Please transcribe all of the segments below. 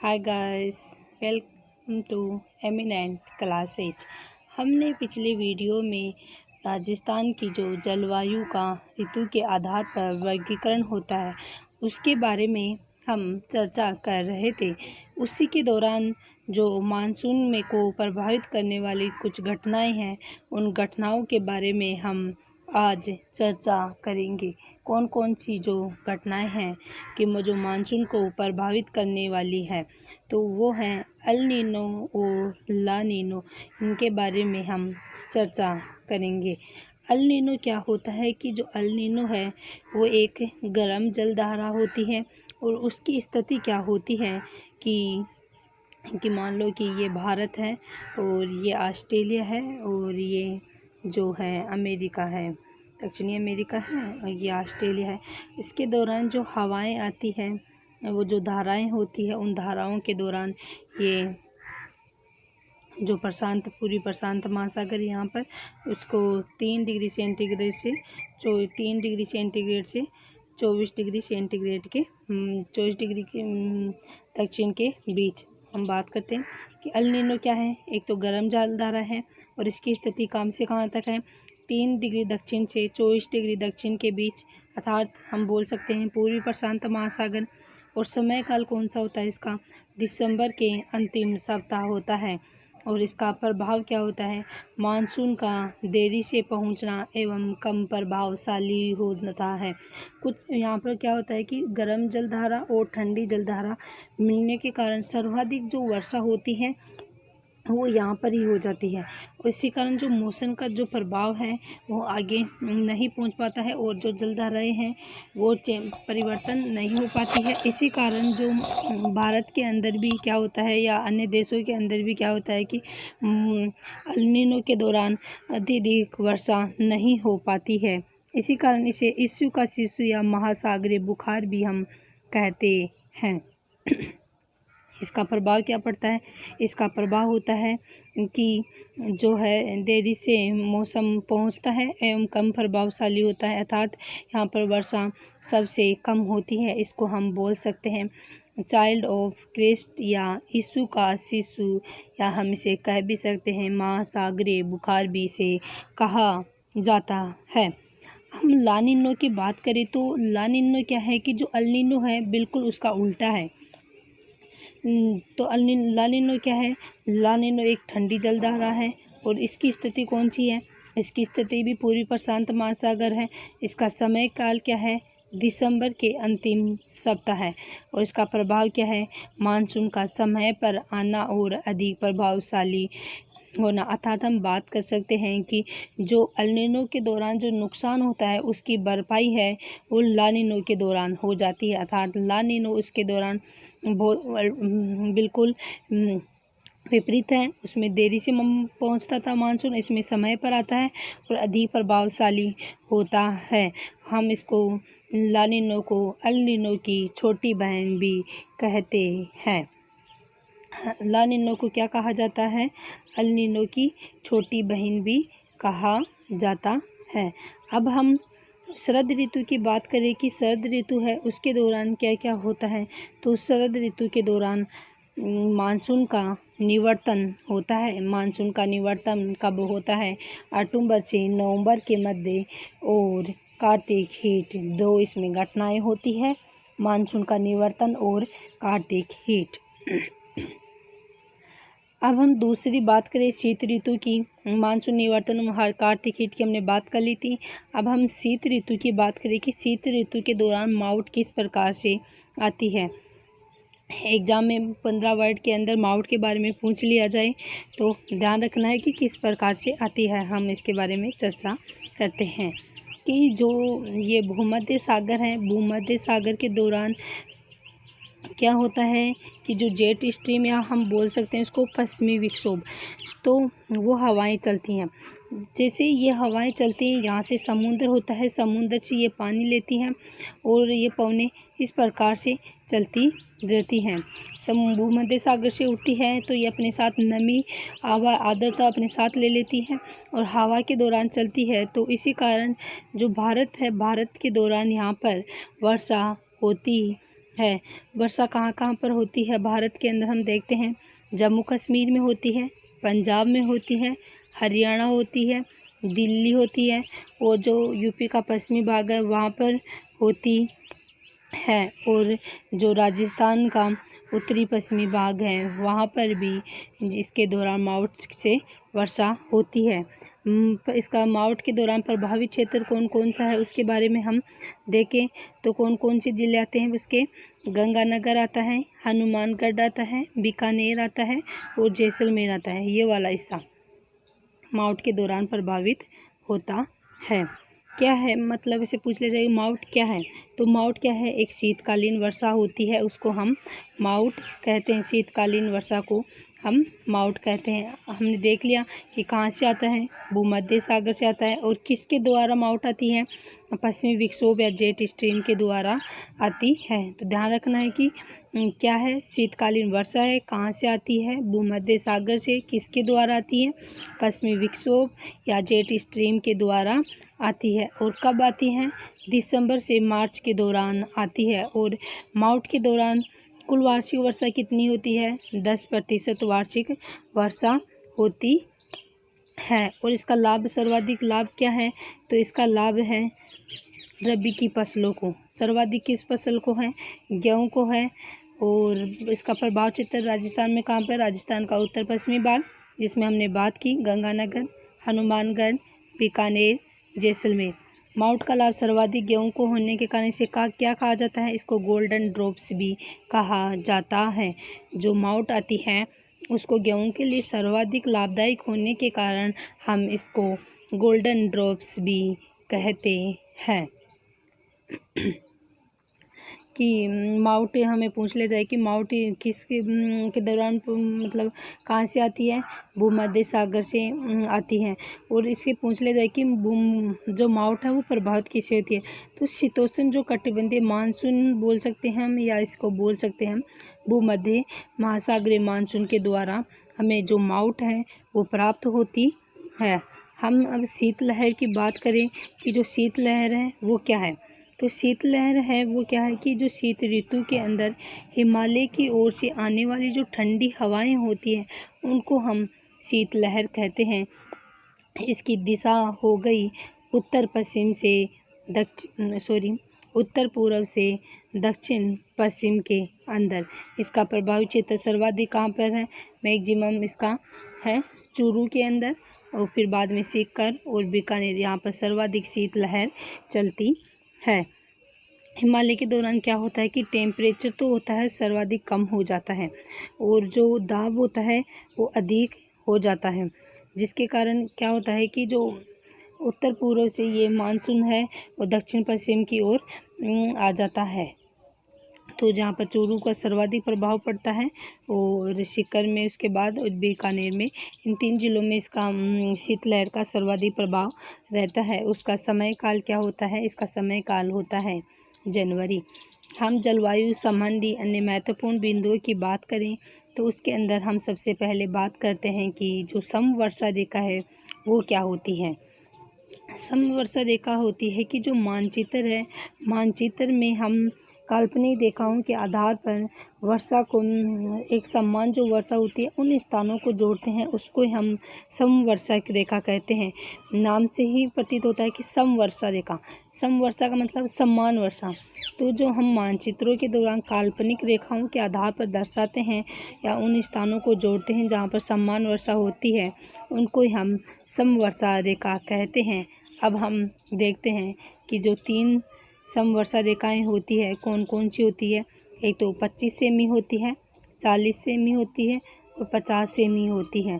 Hi guys, welcome to eminent classes. हमने पिछले video में राजस्थान की जो जलवायु का ऋतु के आधार पर वर्गीकरण होता है उसके बारे में हम चर्चा कर रहे थे। उसी के दौरान जो मानसून में को प्रभावित करने वाली कुछ घटनाएं हैं, उन घटनाओं के बारे में हम आज चर्चा करेंगे। कौन कौन सी जो घटनाएं हैं कि जो मानसून को प्रभावित करने वाली है, तो वो हैं अल नीनो और ला नीनो। इनके बारे में हम चर्चा करेंगे। अल नीनो क्या होता है कि जो अल नीनो है वो एक गर्म जलधारा होती है और उसकी स्थिति क्या होती है कि मान लो कि ये भारत है और ये ऑस्ट्रेलिया है और ये जो है अमेरिका है, दक्षिणी अमेरिका है और ये ऑस्ट्रेलिया है। इसके दौरान जो हवाएं आती हैं, वो जो धाराएं होती है, उन धाराओं के दौरान ये जो पूरी प्रशांत महासागर यहाँ पर उसको 3 डिग्री सेंटीग्रेड से 3 डिग्री सेंटीग्रेड से 24 डिग्री सेंटीग्रेड के 24 डिग्री के दक्षिण के बीच हम बात करते हैं कि अल नीनो क्या है। एक तो गर्म जलधारा है और इसकी स्थिति कहाँ से कहाँ तक है, 3 डिग्री दक्षिण से 24 डिग्री दक्षिण के बीच, अर्थात हम बोल सकते हैं पूर्वी प्रशांत महासागर। और समय काल कौन सा होता है इसका, दिसंबर के अंतिम सप्ताह होता है। और इसका प्रभाव क्या होता है, मानसून का देरी से पहुंचना एवं कम प्रभावशाली होता है। कुछ यहाँ पर क्या होता है कि गर्म जलधारा और ठंडी जलधारा मिलने के कारण सर्वाधिक जो वर्षा होती है वो यहाँ पर ही हो जाती है और इसी कारण जो मौसम का जो प्रभाव है वो आगे नहीं पहुँच पाता है और जो जलधाराएँ हैं वो परिवर्तन नहीं हो पाती है। इसी कारण जो भारत के अंदर भी क्या होता है या अन्य देशों के अंदर भी क्या होता है कि अल नीनो के दौरान अत्यधिक वर्षा नहीं हो पाती है। इसी कारण इसे ईसु का शिशु या महासागरीय बुखार भी हम कहते हैं। इसका प्रभाव क्या पड़ता है, इसका प्रभाव होता है कि जो है देरी से मौसम पहुंचता है एवं कम प्रभावशाली होता है, अर्थात यहाँ पर वर्षा सबसे कम होती है। इसको हम बोल सकते हैं चाइल्ड ऑफ क्राइस्ट या यीशु का शिशु, या हम इसे कह भी सकते हैं महासागरीय बुखार भी इसे कहा जाता है। हम ला नीनो की बात करें तो ला नीनो क्या है कि जो अल नीनो है बिल्कुल उसका उल्टा है। तो ला नीनो क्या है, ला नीनो एक ठंडी जलधारा है और इसकी स्थिति कौन सी है, इसकी स्थिति भी पूर्वी प्रशांत महासागर है। इसका समय काल क्या है, दिसंबर के अंतिम सप्ताह है और इसका प्रभाव क्या है, मानसून का समय पर आना और अधिक प्रभावशाली होना। अर्थात हम बात कर सकते हैं कि जो अल नीनो के दौरान जो नुकसान होता है उसकी भरपाई है वो ला नीनो के दौरान हो जाती है। अर्थात ला नीनो इसके दौरान बहुत बिल्कुल विपरीत है, उसमें देरी से पहुंचता था मानसून, इसमें समय पर आता है और अधिक प्रभावशाली होता है। हम इसको ला नीनो को अल नीनो की छोटी बहन भी कहते हैं। ला नीनो को क्या कहा जाता है, अल नीनो की छोटी बहन भी कहा जाता है। अब हम शरद ऋतु की बात करें कि शरद ऋतु है उसके दौरान क्या क्या होता है, तो शरद ऋतु के दौरान मानसून का निवर्तन होता है। मानसून का निवर्तन कब होता है, अक्टूबर से नवंबर के मध्य और कार्तिक हीट, दो इसमें घटनाएं होती है, मानसून का निवर्तन और कार्तिक हीट। अब हम दूसरी बात करें शीत ऋतु की, मानसून निवर्तन और कार्तिक हीट की हमने बात कर ली थी। अब हम शीत ऋतु की बात करें कि शीत ऋतु के दौरान माउट किस प्रकार से आती है। एग्जाम में 15 वर्ड के अंदर माउट के बारे में पूछ लिया जाए तो ध्यान रखना है कि किस प्रकार से आती है। हम इसके बारे में चर्चा करते हैं कि जो ये भूमध्य सागर है, भूमध्य सागर के दौरान क्या होता है कि जो जेट स्ट्रीम या हम बोल सकते हैं उसको पश्चिमी विक्षोभ, तो वो हवाएं चलती हैं। जैसे ये हवाएं चलती हैं, यहाँ से समुद्र होता है, समुद्र से ये पानी लेती हैं और ये पवनें इस प्रकार से चलती रहती हैं। भूमध्य सागर से उठती है तो ये अपने साथ नमी, हवा, आर्द्रता अपने साथ ले लेती है और हवा के दौरान चलती है। तो इसी कारण जो भारत है, भारत के दौरान यहाँ पर वर्षा होती है। वर्षा कहाँ कहाँ पर होती है भारत के अंदर हम देखते हैं, जम्मू कश्मीर में होती है, पंजाब में होती है, हरियाणा होती है, दिल्ली होती है, और जो यूपी का पश्चिमी भाग है वहाँ पर होती है, और जो राजस्थान का उत्तरी पश्चिमी भाग है वहाँ पर भी इसके दौरान मावठ से वर्षा होती है। इसका मावठ के दौरान प्रभावित क्षेत्र कौन कौन सा है उसके बारे में हम देखें तो कौन कौन से जिले आते हैं उसके, गंगानगर आता है, हनुमानगढ़ आता है, बीकानेर आता है और जैसलमेर आता है। ये वाला हिस्सा मावठ के दौरान प्रभावित होता है। क्या है मतलब इसे पूछ लिया जाएगा मावठ क्या है, तो मावठ क्या है, एक शीतकालीन वर्षा होती है उसको हम मावठ कहते हैं। शीतकालीन वर्षा को हम मावठ कहते हैं। हमने देख लिया कि कहाँ से आता है, भूमध्य सागर से आता है, और किसके द्वारा मावठ आती है, पश्चिमी विक्षोभ या जेट स्ट्रीम के द्वारा आती है। तो ध्यान रखना है कि क्या है, शीतकालीन वर्षा है, कहाँ से आती है, भूमध्य सागर से, किसके द्वारा आती है, पश्चिमी विक्षोभ या जेट स्ट्रीम के द्वारा आती है, और कब आती है, दिसंबर से मार्च के दौरान आती है। और मावठ के दौरान कुल वार्षिक वर्षा कितनी होती है, 10% वार्षिक वर्षा होती है। और इसका लाभ, सर्वाधिक लाभ क्या है, तो इसका लाभ है रबी की फसलों को। सर्वाधिक किस फसल को है, गेहूँ को है। और इसका प्रभाव क्षेत्र राजस्थान में कहाँ पर, राजस्थान का उत्तर पश्चिमी भाग, जिसमें हमने बात की गंगानगर, हनुमानगढ़, बीकानेर, जैसलमेर। मावठ का लाभ सर्वाधिक गेहूं को होने के कारण इसे क्या कहा जाता है, इसको गोल्डन ड्रॉप्स भी कहा जाता है। जो मावठ आती है उसको गेहूं के लिए सर्वाधिक लाभदायक होने के कारण हम इसको गोल्डन ड्रॉप्स भी कहते हैं। कि मावठ हमें पूछ लिया जाए कि मावठ किस के दौरान मतलब कहाँ से आती है, भूमध्य सागर से आती है। और इससे पूछ लिया जाए कि जो मावठ है वो प्रभावित किससे होती है, तो शीतोष्ण जो कटिबंधीय मानसून बोल सकते हैं हम, या इसको बोल सकते हैं भूमध्य महासागरीय मानसून के द्वारा हमें जो मावठ है वो प्राप्त होती है। हम अब शीतलहर की बात करें कि जो शीतलहर है वो क्या है, तो शीतलहर है वो क्या है कि जो शीत ऋतु के अंदर हिमालय की ओर से आने वाली जो ठंडी हवाएं होती हैं उनको हम शीतलहर कहते हैं। इसकी दिशा हो गई उत्तर पश्चिम से उत्तर पूर्व से दक्षिण पश्चिम के अंदर। इसका प्रभावी क्षेत्र सर्वाधिक कहाँ पर है, मैक्सिमम इसका है चूरू के अंदर, और फिर बाद में सीकर और बीकानेर, यहाँ पर सर्वाधिक शीतलहर चलती है। हिमालय के दौरान क्या होता है कि टेम्परेचर तो होता है सर्वाधिक कम हो जाता है, और जो दाब होता है वो अधिक हो जाता है, जिसके कारण क्या होता है कि जो उत्तर पूर्व से ये मानसून है वो दक्षिण पश्चिम की ओर आ जाता है। तो जहाँ पर चूरू का सर्वाधिक प्रभाव पड़ता है, और सीकर में, उसके बाद और बीकानेर में, इन 3 जिलों में इसका शीतलहर का सर्वाधिक प्रभाव रहता है। उसका समय काल क्या होता है, इसका समय काल होता है जनवरी। हम जलवायु संबंधी अन्य महत्वपूर्ण बिंदुओं की बात करें तो उसके अंदर हम सबसे पहले बात करते हैं कि जो समवर्षा रेखा है वो क्या होती है। समवर्षा रेखा होती है कि जो मानचित्र है, मानचित्र में हम काल्पनिक रेखाओं के आधार पर वर्षा को एक समान जो वर्षा होती है उन स्थानों को जोड़ते हैं, उसको हम समवर्षा रेखा कहते हैं। नाम से ही प्रतीत होता है कि समवर्षा रेखा, समवर्षा का मतलब समान वर्षा। तो जो हम मानचित्रों के दौरान काल्पनिक रेखाओं के आधार पर दर्शाते हैं या उन स्थानों को जोड़ते हैं जहाँ पर समान वर्षा होती है, उनको हम समवर्षा रेखा कहते हैं। अब हम देखते हैं कि जो 3 समवर्षा रेखाएं होती है कौन कौन सी होती है। एक तो 25 सेमी होती है, 40 सेमी होती है और 50 सेमी होती है।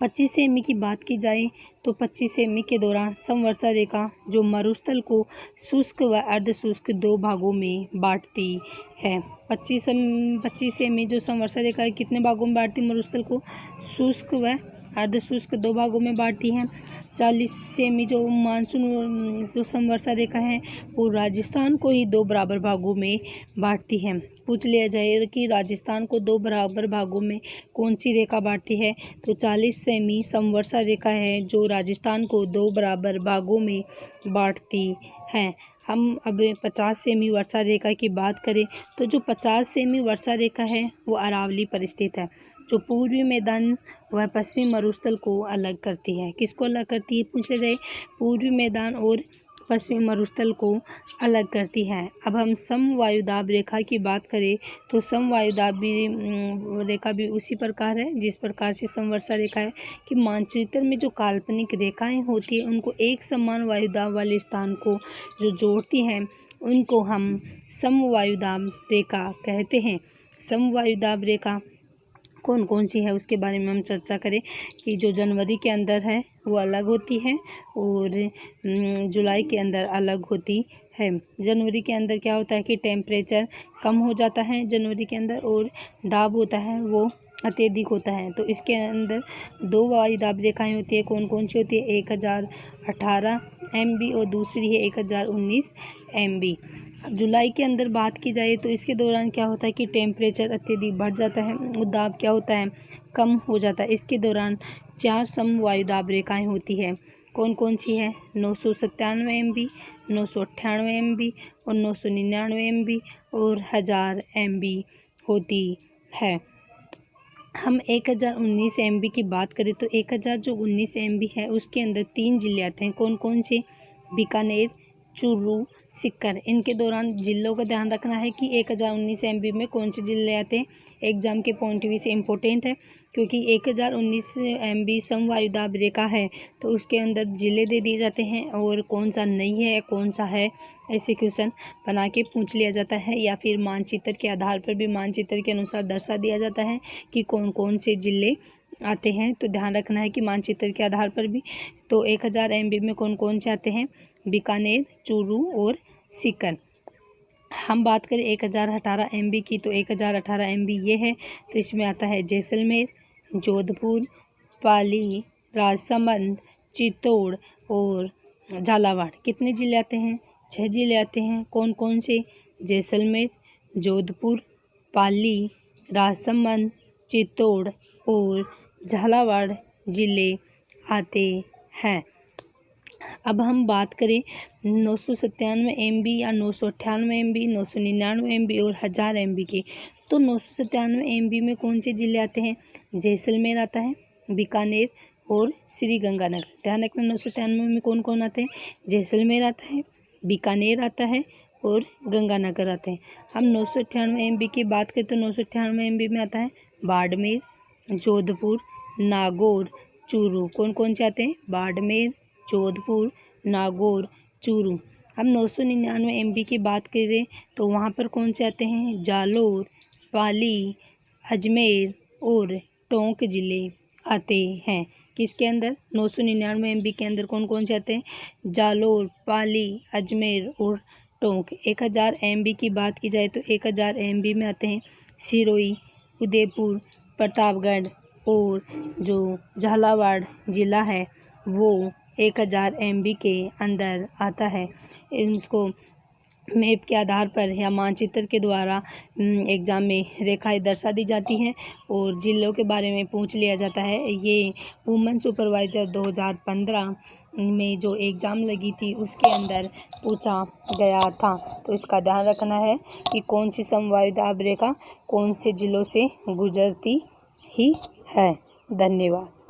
25 सेमी की बात की जाए तो 25 सेमी के दौरान समवर्षा रेखा जो मरुस्थल को शुष्क व अर्ध शुष्क 2 भागों में बांटती है। 25 सेमी जो समवर्षा रेखा है कितने भागों में बांटती है, मरुस्थल को शुष्क व अर्ध शुष्क 2 भागों में बांटती है। 40 सेमी जो मानसून जो समवर्षा रेखा है वो राजस्थान को ही 2 बराबर भागों में बांटती है। पूछ लिया जाएगा कि राजस्थान को 2 बराबर भागों में कौन सी रेखा बांटती है, तो 40 सेमी समवर्षा रेखा है जो राजस्थान को 2 बराबर भागों में बांटती है। हम अब 50 सेमी वर्षा रेखा की बात करें तो जो 50 सेमी वर्षा रेखा है वो अरावली पर स्थित है। जो पूर्वी मैदान वह पश्चिमी मरुस्थल को अलग करती है। किसको अलग करती है पूछे गए, पूर्वी मैदान और पश्चिमी मरुस्थल को अलग करती है। अब हम समवायुदाब रेखा की बात करें तो समवायुदाब रेखा भी उसी प्रकार है जिस प्रकार से समवर्षा रेखा है कि मानचित्र में जो काल्पनिक रेखाएं होती है उनको एक समान वायुदाब वाले स्थान को जो जोड़ती हैं उनको हम समवायुदाब रेखा कहते हैं। समवायुदाब रेखा कौन कौन सी है उसके बारे में हम चर्चा करें कि जो जनवरी के अंदर है वो अलग होती है और जुलाई के अंदर अलग होती है। जनवरी के अंदर क्या होता है कि टेम्परेचर कम हो जाता है जनवरी के अंदर, और दाब होता है वो अत्यधिक होता है। तो इसके अंदर 2 वायुदाब रेखाएं होती है। कौन कौन सी होती है, 1018 MB और दूसरी है 1019 MB। जुलाई के अंदर बात की जाए तो इसके दौरान क्या होता है कि टेम्परेचर अत्यधिक बढ़ जाता है और दाब क्या होता है कम हो जाता है। इसके दौरान 4 समवायुदाब रेखाएं होती है। कौन कौन सी है, 997 MB, 998 MB और 999 MB और 1000 MB होती है। हम 1019 MB की बात करें तो 1019 MB है उसके अंदर 3 जिले आते हैं। कौन कौन से, बीकानेर, चूरू, सीकर। इनके दौरान जिलों का ध्यान रखना है कि 1019 MB में कौन से जिले आते हैं। एग्जाम के पॉइंट ऑफ व्यू से इम्पोर्टेंट है क्योंकि 1019 MB समवायुदाब रेखा है तो उसके अंदर जिले दे दिए जाते हैं और कौन सा नहीं है कौन सा है ऐसे क्वेश्चन बना के पूछ लिया जाता है, या फिर मानचित्र के आधार पर भी मानचित्र के अनुसार दर्शा दिया जाता है कि कौन कौन से जिले आते हैं। तो ध्यान रखना है कि मानचित्र के आधार पर भी। तो 1000 MB में कौन कौन से आते हैं, बीकानेर, चूरू और सीकर। हम बात करें 1018 MB की तो 1018 MB ये है तो इसमें आता है जैसलमेर, जोधपुर, पाली, राजसमंद, चित्तौड़ और झालावाड़। कितने जिले आते हैं, 6 जिले आते हैं। कौन कौन से, जैसलमेर, जोधपुर, पाली, राजसमंद, चित्तौड़ और झालावाड़ जिले आते हैं। अब हम बात करें 997 MB या 998 MB, 999 MB और 1000 MB की। तो 997 MB में कौन से जिले आते हैं, जैसलमेर आता है, बीकानेर और श्री गंगानगर। ध्यान रखना 997 में कौन कौन आते हैं, जैसलमेर आता है, बीकानेर आता है और गंगानगर आते हैं। हम 998 MB की बात करें तो 998 MB में आता है बाड़मेर, जोधपुर, नागौर, चूरू। कौन कौन से आते हैं, बाड़मेर, जोधपुर, नागौर, चूरू। हम 999 MB की बात करें तो वहाँ पर कौन से आते हैं, जालोर, पाली, अजमेर और टोंक जिले आते हैं। किसके अंदर, 999 MB के अंदर कौन कौन से आते हैं, जालोर, पाली, अजमेर और टोंक। 1000 MB की बात की जाए तो 1000 MB में आते हैं सिरोही, उदयपुर, प्रतापगढ़ और जो झालावाड़ ज़िला है वो 1000 MB के अंदर आता है। इसको मैप के आधार पर या मानचित्र के द्वारा एग्ज़ाम में रेखाएं दर्शा दी जाती हैं और जिलों के बारे में पूछ लिया जाता है। ये वुमेन सुपरवाइज़र 2015 में जो एग्ज़ाम लगी थी उसके अंदर पूछा गया था। तो इसका ध्यान रखना है कि कौन सी समवायुदाब रेखा कौन से ज़िलों से गुजरती ही है। धन्यवाद।